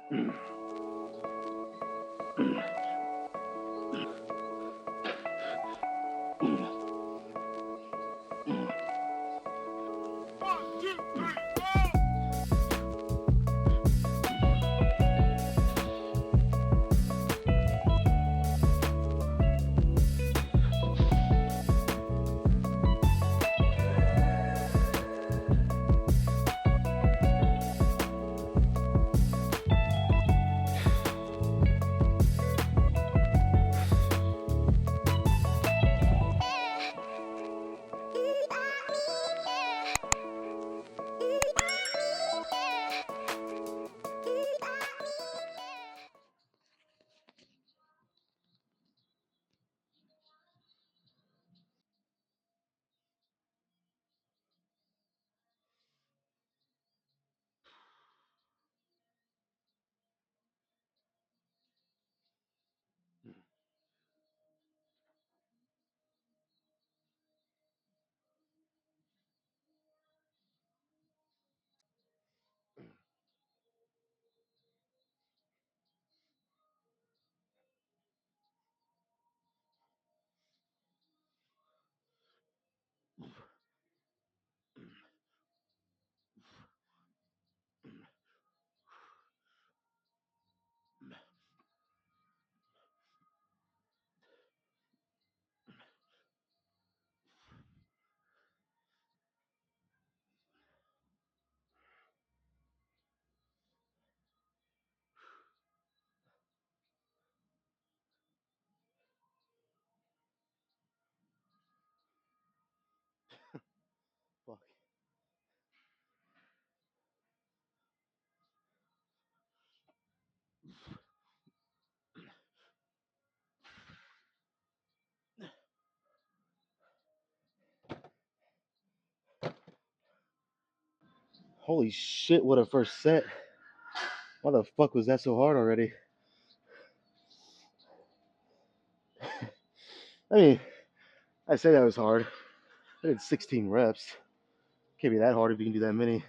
Fuck. Holy shit, what a first set. Why the fuck was that so hard already? I mean, I say that was hard. I did 16 reps. Can't be that hard if you can do that many.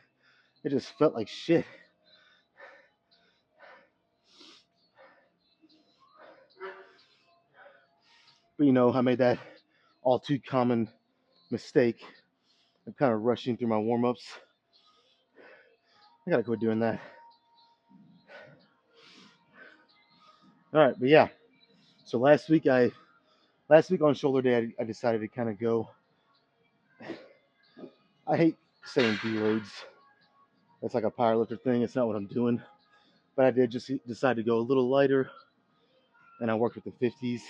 It just felt like shit. But you know, I made that all too common mistake of kind of rushing through my warm-ups. I gotta quit doing that. All right, but yeah. So last week on shoulder day, I decided to kind of go. I hate saying deloads. That's like a powerlifter thing. It's not what I'm doing. But I did just decide to go a little lighter, and I worked with the 50s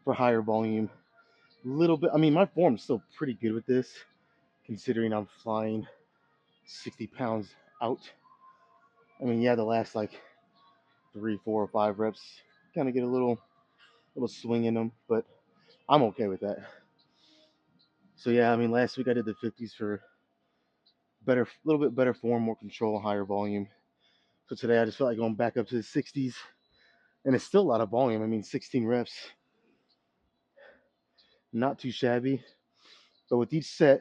for higher volume. A little bit. I mean, my form's still pretty good with this, considering I'm flying 60 pounds out. I mean, yeah, the last like 3, 4, or 5 reps kind of get a little swing in them, but I'm okay with that. So yeah, I mean, last week I did the 50s for better, a little bit better form, more control, higher volume. So today I just felt like going back up to the 60s, and it's still a lot of volume. I mean, 16 reps, not too shabby. But with each set,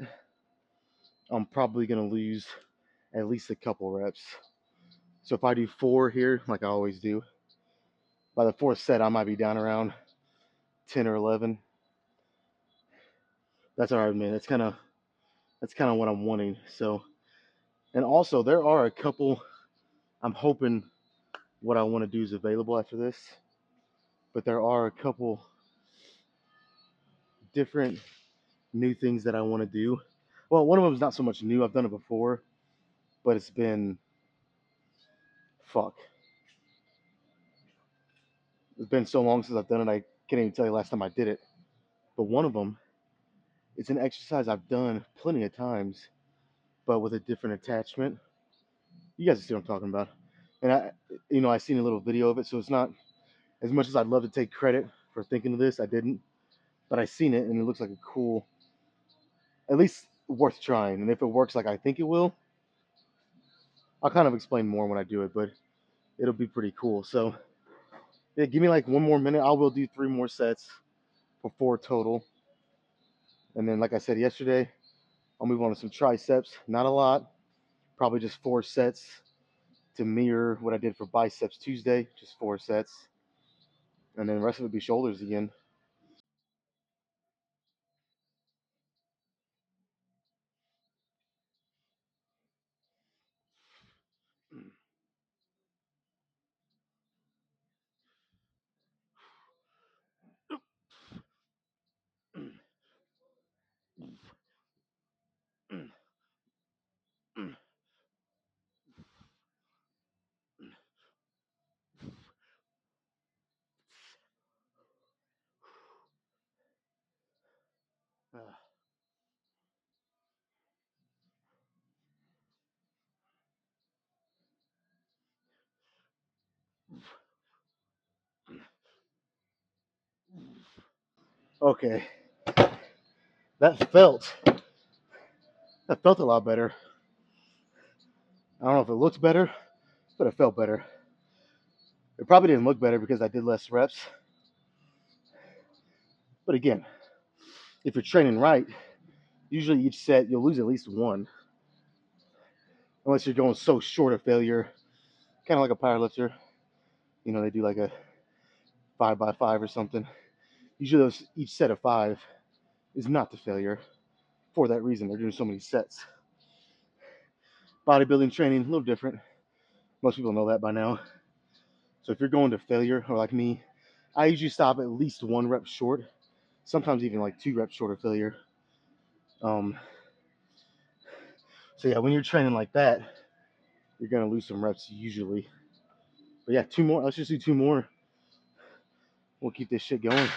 I'm probably gonna lose at least a couple reps. So if I do 4 here, like I always do, by the 4th set I might be down around 10 or 11. That's all right, man. That's kind of what I'm wanting. So, and also there are a couple. I'm hoping what I want to do is available after this, but there are a couple different new things that I want to do. Well, one of them is not so much new. I've done it before, but it's been fuck. It's been so long since I've done it. I can't even tell you last time I did it. But one of them, it's an exercise I've done plenty of times, but with a different attachment. You guys see what I'm talking about. And I seen a little video of it, so it's not as much as I'd love to take credit for thinking of this. I didn't, but I seen it and it looks like a cool, at least worth trying. And if it works like I think it will, I'll kind of explain more when I do it, but it'll be pretty cool. So yeah, give me like one more minute. I will do 3 more sets for 4 total. And then, like I said yesterday, I'll move on to some triceps. Not a lot, probably just 4 sets to mirror what I did for biceps Tuesday, just 4 sets, and then the rest of it be shoulders again. Okay, that felt that felt a lot better. I don't know if it looked better, but it felt better. It probably didn't look better because I did less reps. But again, if you're training right, usually each set you'll lose at least one, unless you're going so short of failure, kind of like a powerlifter. You know, they do like a 5x5 or something. Usually each set of 5 is not the failure for that reason. They're doing so many sets. Bodybuilding training, a little different. Most people know that by now. So if you're going to failure, or like me, I usually stop at least 1 rep short, sometimes even like 2 reps short of failure. So yeah, when you're training like that, you're gonna lose some reps usually. But yeah, 2 more. Let's just do 2 more. We'll keep this shit going.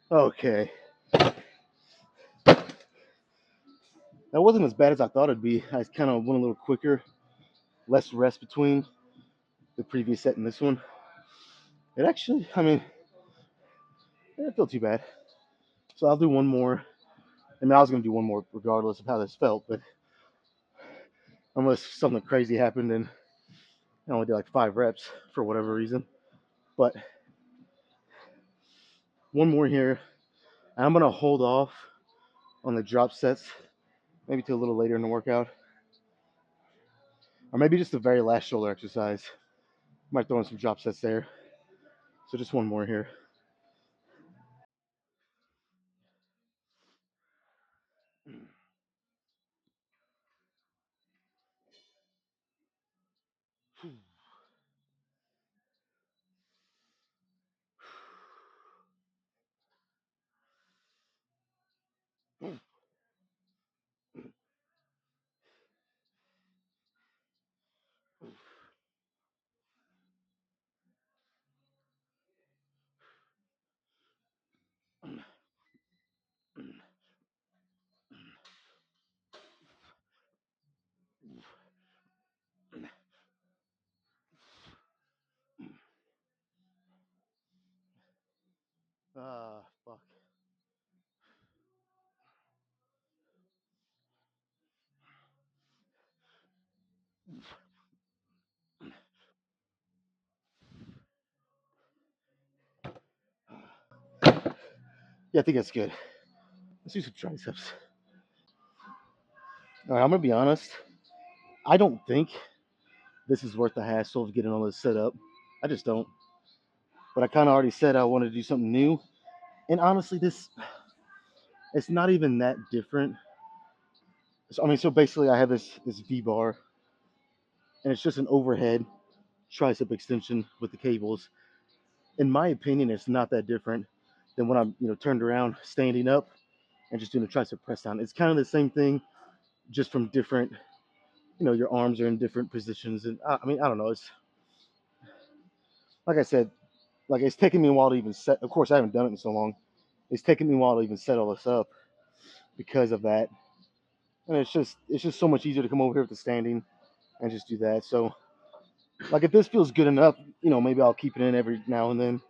Okay, that wasn't as bad as I thought it'd be. I kind of went a little quicker, less rest between the previous set and this one. It actually, I mean, it didn't feel too bad. So I'll do 1 more. I mean, I was gonna do 1 more regardless of how this felt, but unless something crazy happened and I only did like 5 reps for whatever reason. But 1 more here. I'm gonna hold off on the drop sets, maybe till a little later in the workout, or maybe just the very last shoulder exercise. Might throw in some drop sets there. So just 1 more here. Fuck. Yeah, I think that's good. Let's do some triceps. All right, I'm gonna be honest. I don't think this is worth the hassle of getting all this set up. I just don't. But I kind of already said I wanted to do something new, and honestly, this it's not even that different. So, I mean, so basically, I have this V bar, and it's just an overhead tricep extension with the cables. In my opinion, it's not that different. than when I'm turned around standing up and just doing a tricep press down. It's kind of the same thing, just from different. Your arms are in different positions, and I mean I don't know. It's like I said, like it's taken me a while to even set. Of course, I haven't done it in so long. It's taken me a while to even set all this up because of that, and it's just so much easier to come over here with the standing and just do that. So like if this feels good enough, maybe I'll keep it in every now and then.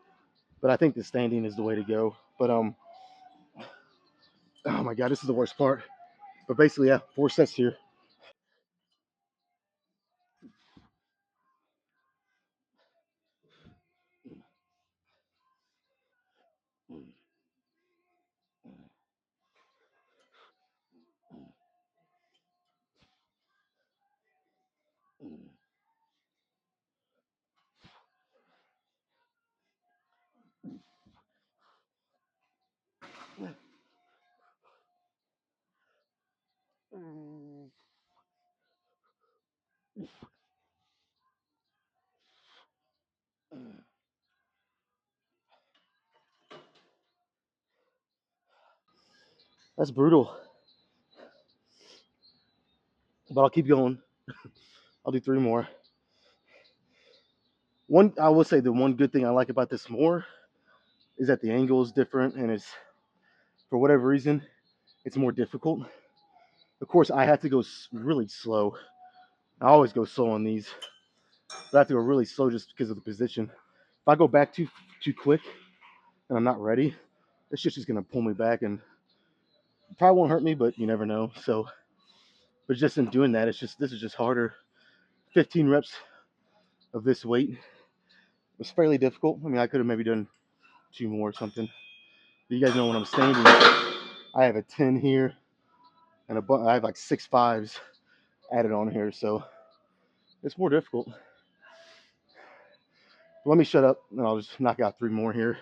But I think the standing is the way to go. But oh my god, this is the worst part. But basically, yeah, 4 sets here. That's brutal. But I'll keep going. I'll do 3 more. One, I will say the one good thing I like about this more is that the angle is different, and it's for whatever reason it's more difficult. Of course, I have to go really slow. I always go slow on these, but I have to go really slow just because of the position. If I go back too quick and I'm not ready, this shit's just gonna pull me back and probably won't hurt me, but you never know. So, but just in doing that, this is just harder. 15 reps of this weight was fairly difficult. I mean, I could have maybe done 2 more or something. But you guys know when I'm standing, I have a 10 here and I have like 6 5s added on here, so it's more difficult. Let me shut up and I'll just knock out 3 more here.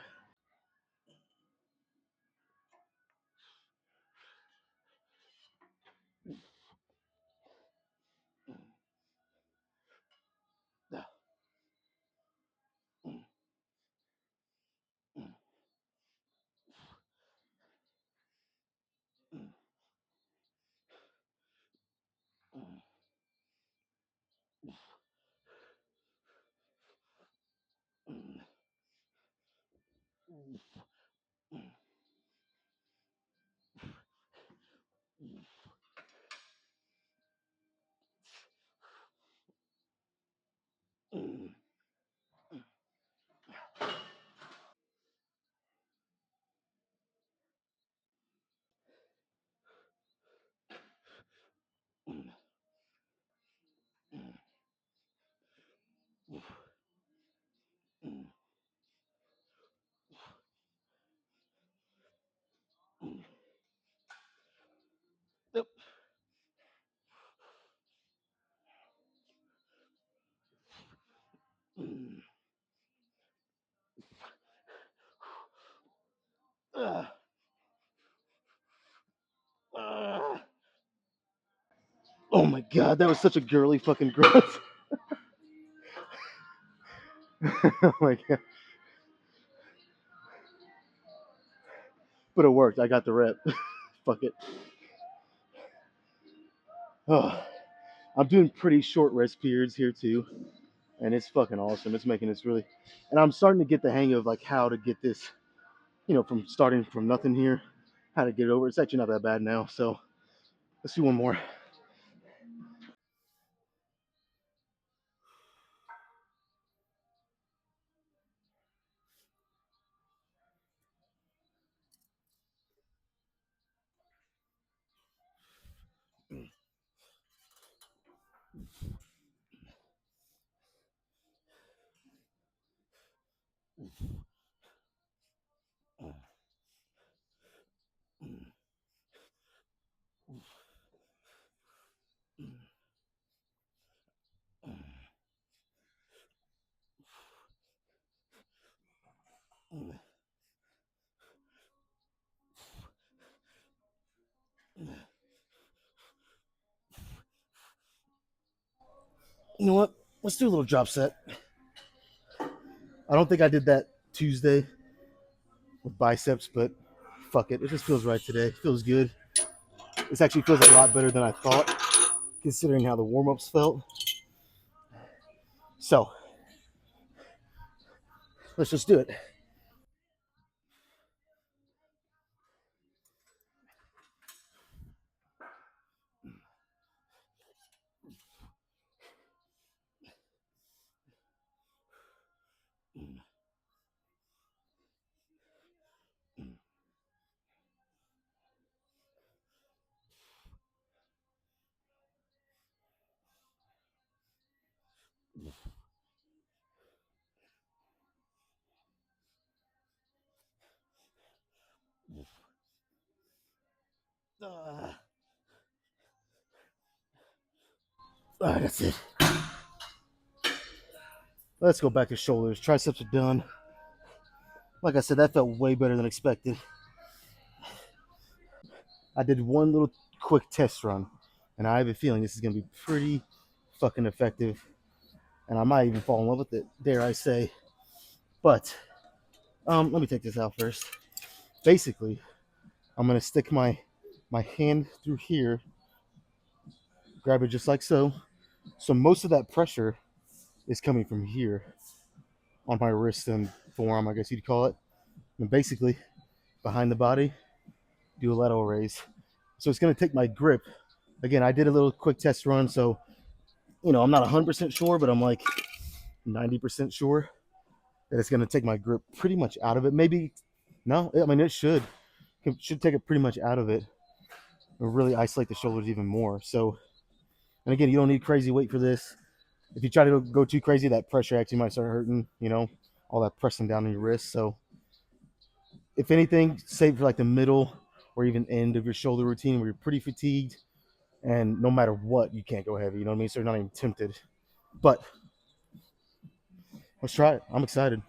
Yep. Oh my god, that was such a girly fucking grunt. Oh my god. But it worked. I got the rep. Fuck it. Oh, I'm doing pretty short rest periods here too, and it's fucking awesome. It's making this really, and I'm starting to get the hang of like how to get this, from starting from nothing here, how to get it over. It's actually not that bad now. So let's do 1 more. You know what? Let's do a little drop set. I don't think I did that Tuesday. with biceps, but fuck it. It just feels right today. It feels good. This actually feels a lot better than I thought, considering how the warm-ups felt. So let's just do it. All right, that's it. Let's go back to shoulders. Triceps are done. Like I said, that felt way better than expected. I did one little quick test run, and I have a feeling this is going to be pretty fucking effective. And I might even fall in love with it, dare I say. But let me take this out first. Basically, I'm going to stick my hand through here, grab it just like so. So most of that pressure is coming from here on my wrist and forearm, I guess you'd call it. And basically, behind the body, do a lateral raise. So it's going to take my grip. Again, I did a little quick test run, so I'm not 100% sure, but I'm like 90% sure that it's going to take my grip pretty much out of it. Maybe, no, I mean, it should take it pretty much out of it and really isolate the shoulders even more. So, and again, you don't need crazy weight for this. If you try to go too crazy, that pressure actually might start hurting, all that pressing down on your wrist. So, if anything, save for like the middle or even end of your shoulder routine where you're pretty fatigued and no matter what, you can't go heavy. You know what I mean? So you're not even tempted. But let's try it. I'm excited.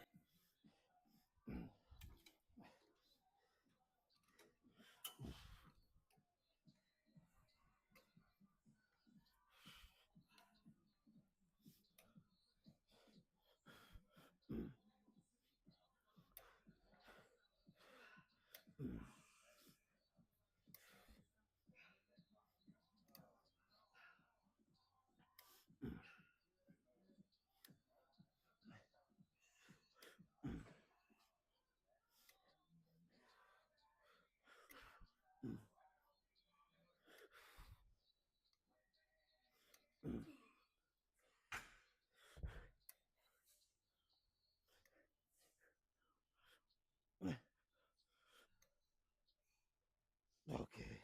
Okay.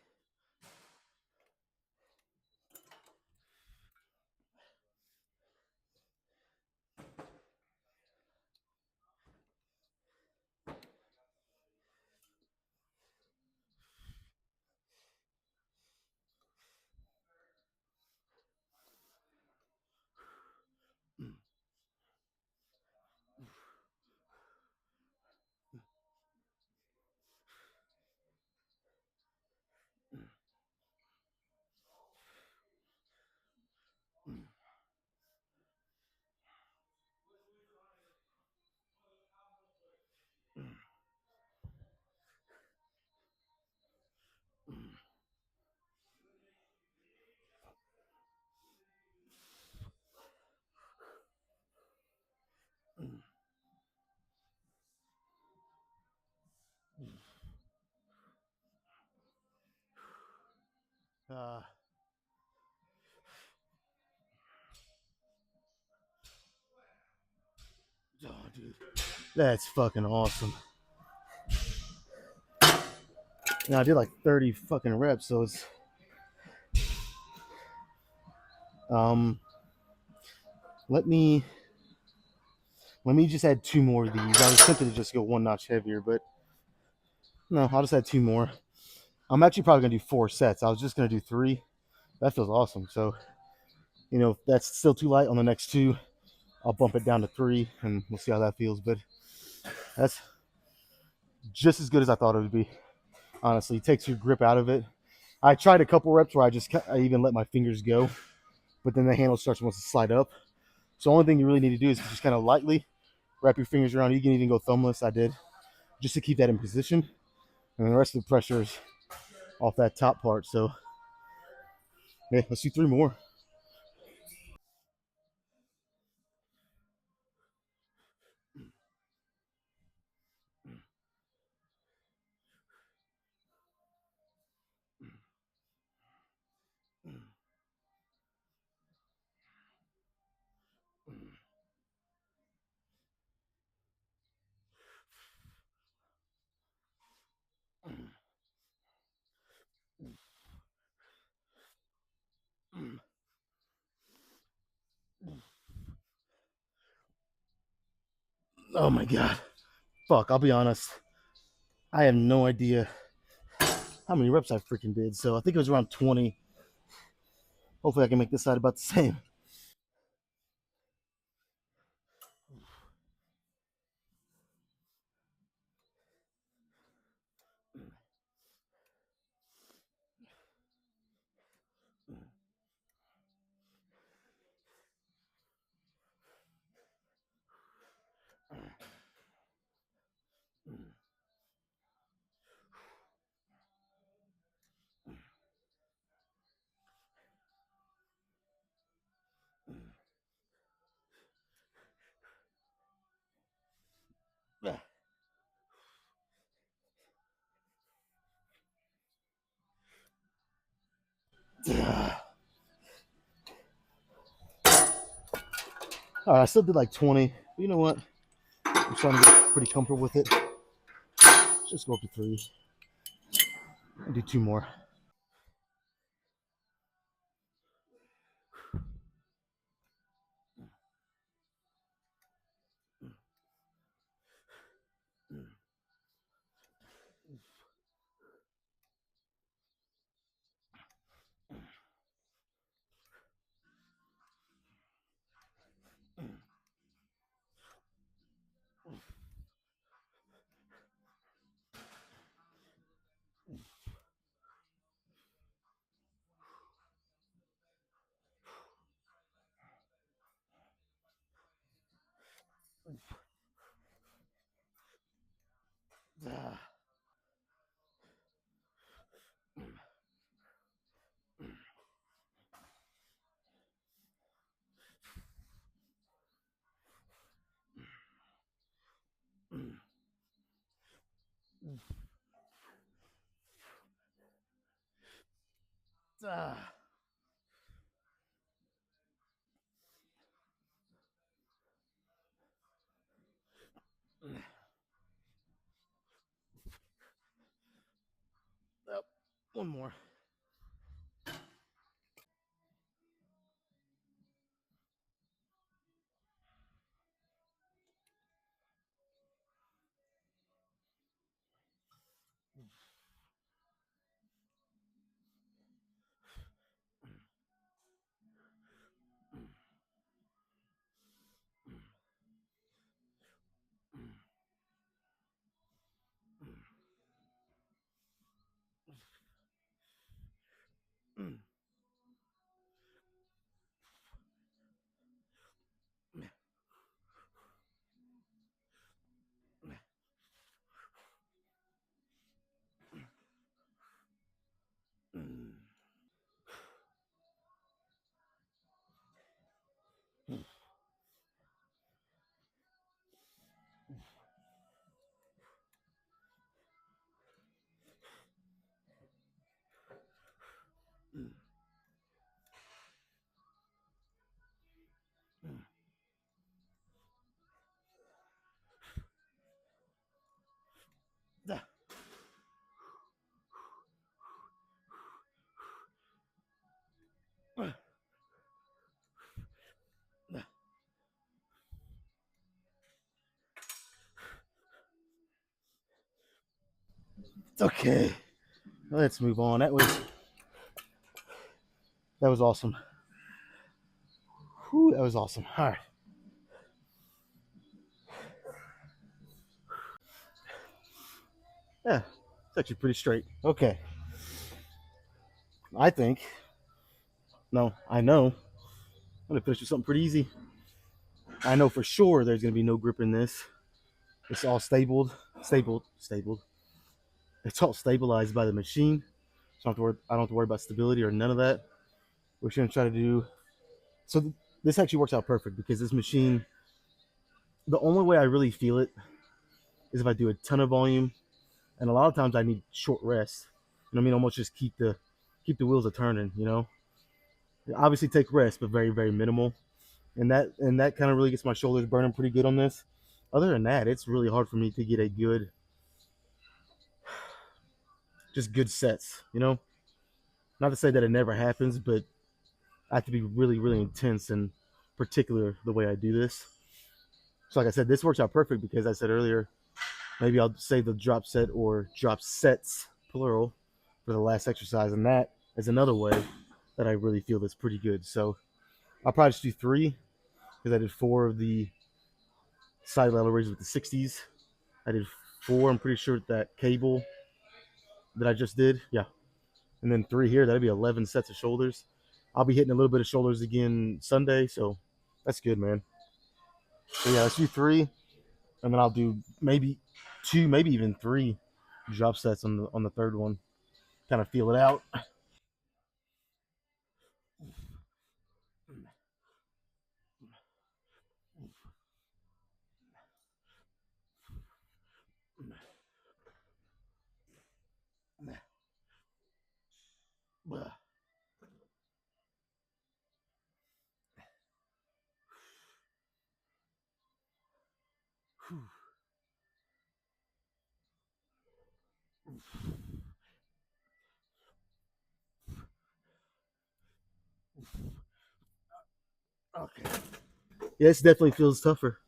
Uh, oh, dude, that's fucking awesome. Now I did like 30 fucking reps, so it's um. Let me just add two more of these. I was tempted to just go one notch heavier, but no, I'll just add two more. I'm actually probably gonna do 4 sets. I was just gonna do 3. That feels awesome. So if that's still too light on the next 2, I'll bump it down to 3, and we'll see how that feels. But that's just as good as I thought it would be. Honestly, it takes your grip out of it. I tried a couple reps where I even let my fingers go, but then the handle wants to slide up. So the only thing you really need to do is just kind of lightly wrap your fingers around. You can even go thumbless. I did just to keep that in position. And the rest of the pressure is off that top part. So, yeah, let's do 3 more. Oh my God. Fuck, I'll be honest. I have no idea how many reps I freaking did. So I think it was around 20. Hopefully I can make this side about the same. All right, I still did like 20. But you know what? I'm starting to get pretty comfortable with it. Let's just go up to 3 and do 2 more. Yep, 1 more. Okay, let's move on. That was awesome. Whew, that was awesome. All right. Yeah, it's actually pretty straight. Okay. I think, no, I know. I'm going to finish with something pretty easy. I know for sure there's going to be no grip in this. It's all stabled. stapled. It's all stabilized by the machine, so I don't have to worry about stability or none of that. We're gonna try to do so. This actually works out perfect because this machine, the only way I really feel it is if I do a ton of volume, and a lot of times I need short rests. You know what I mean? Almost just keep the wheels a turning. You know, obviously take rest, but very very minimal. And that kind of really gets my shoulders burning pretty good on this. Other than that, it's really hard for me to get a good, just good sets. You know, not to say that it never happens, but I have to be really really intense and particular the way I do this. So like I said, this works out perfect because I said earlier, maybe I'll save the drop set or drop sets plural for the last exercise, and that is another way that I really feel that's pretty good. So I'll probably just do three because I did four of the side lateral raises with the 60s. I did four, I'm pretty sure, with that cable that I just did. Yeah. And then three here. That'd be 11 sets of shoulders. I'll be hitting a little bit of shoulders again Sunday. So that's good, man. So yeah, let's do three. And then I'll do maybe two, maybe even three drop sets on the third one. Kind of feel it out. Okay. Yeah, this definitely feels tougher.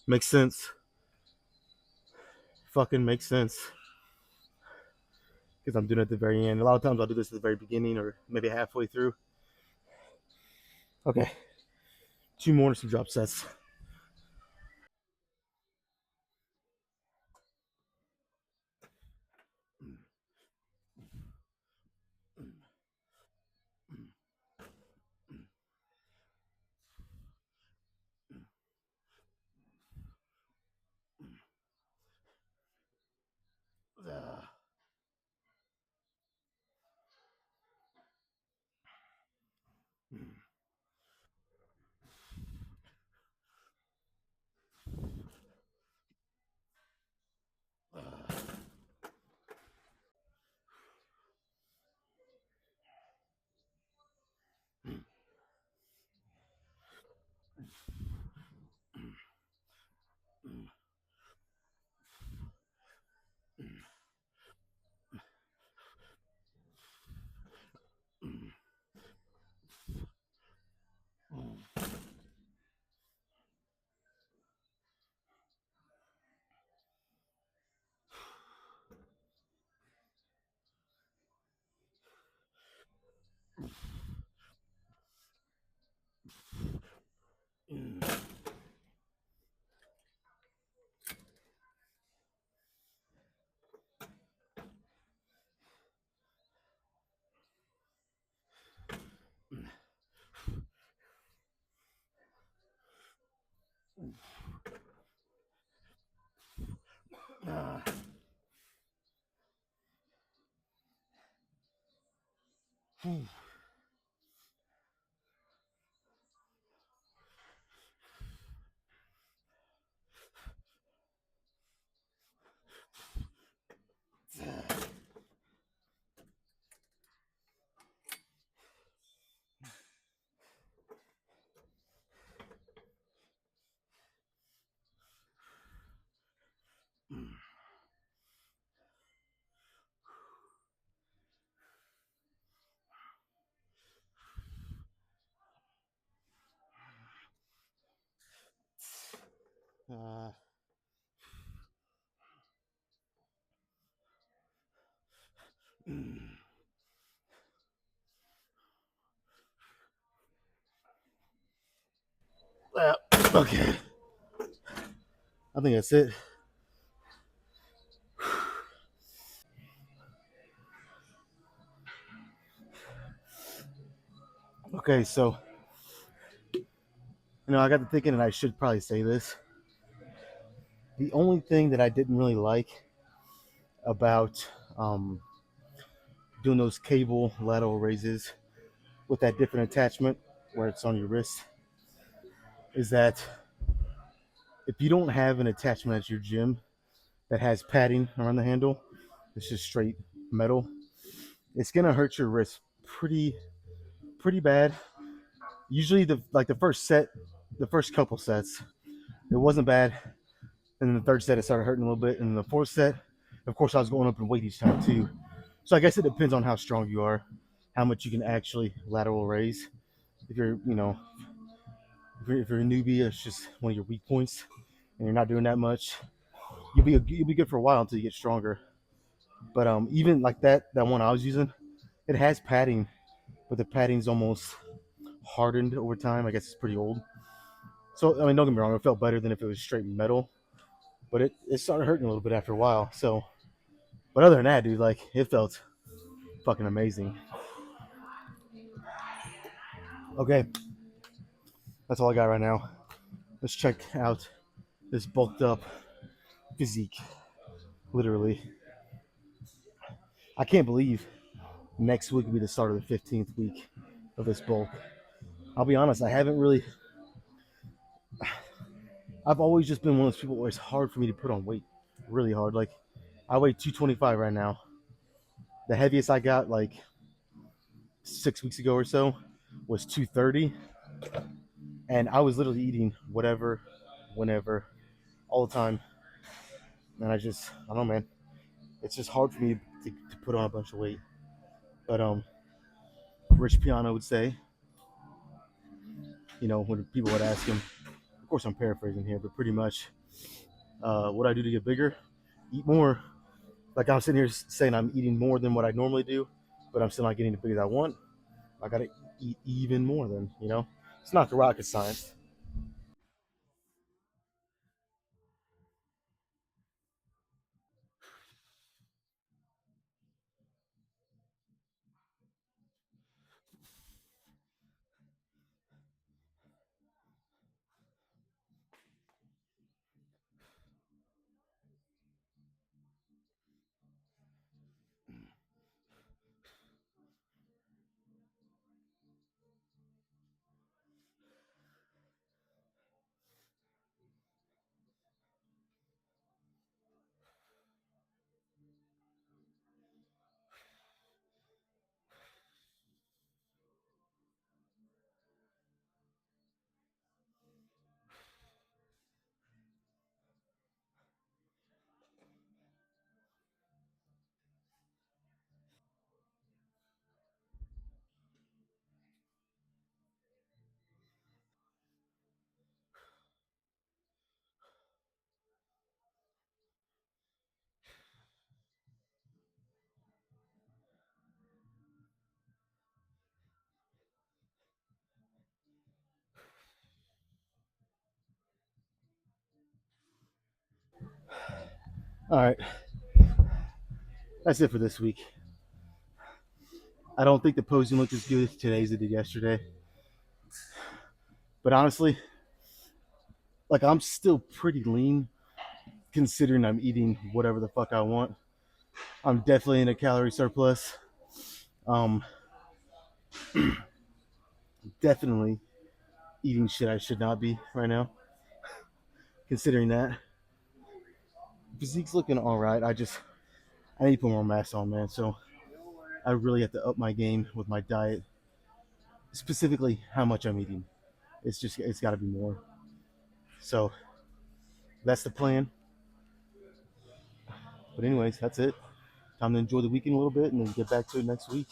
Makes sense. Fucking makes sense. Because I'm doing it at the very end. A lot of times I'll do this at the very beginning or maybe halfway through. Okay. Two more some drop sets. Uh, okay. I think that's it. Okay, so I got to thinking, and I should probably say this. The only thing that I didn't really like about doing those cable lateral raises with that different attachment where it's on your wrist is that if you don't have an attachment at your gym that has padding around the handle, it's just straight metal, it's gonna hurt your wrist pretty bad. Usually the first set, the first couple sets, it wasn't bad. And then the third set it started hurting a little bit. And then the fourth set, of course I was going up in weight each time too. So I guess it depends on how strong you are, how much you can actually lateral raise. If you're, if you're a newbie, it's just one of your weak points, and you're not doing that much. You'll be good for a while until you get stronger. But even like that one I was using, it has padding, but the padding's almost hardened over time. I guess it's pretty old. So I mean, don't get me wrong, it felt better than if it was straight metal, but it started hurting a little bit after a while. So, but other than that, dude, like it felt fucking amazing. Okay, that's all I got right now. Let's check out this bulked up physique. Literally, I can't believe next week will be the start of the 15th week of this bulk. I'll be honest, I haven't really. I've always just been one of those people where it's hard for me to put on weight, really hard. Like I weigh 225 right now. The heaviest I got like 6 weeks ago or so was 230, and I was literally eating whatever, whenever, all the time. And I don't know, man. It's just hard for me to put on a bunch of weight. But Rich Piano would say, when people would ask him, of course I'm paraphrasing here, but pretty much, what I do to get bigger, eat more. Like I'm sitting here saying I'm eating more than what I normally do, but I'm still not getting as big as I want. I gotta eat even more than, It's not the rocket science. All right, that's it for this week. I don't think the posing looked as good today as it did yesterday. But honestly, like I'm still pretty lean considering I'm eating whatever the fuck I want. I'm definitely in a calorie surplus. Um, Definitely eating shit I should not be right now. Considering that physique's looking all right, I need to put more mass on, man. So I really have to up my game with my diet, specifically how much I'm eating. It's got to be more. So that's the plan. But anyways, that's it. Time to enjoy the weekend a little bit and then get back to it next week.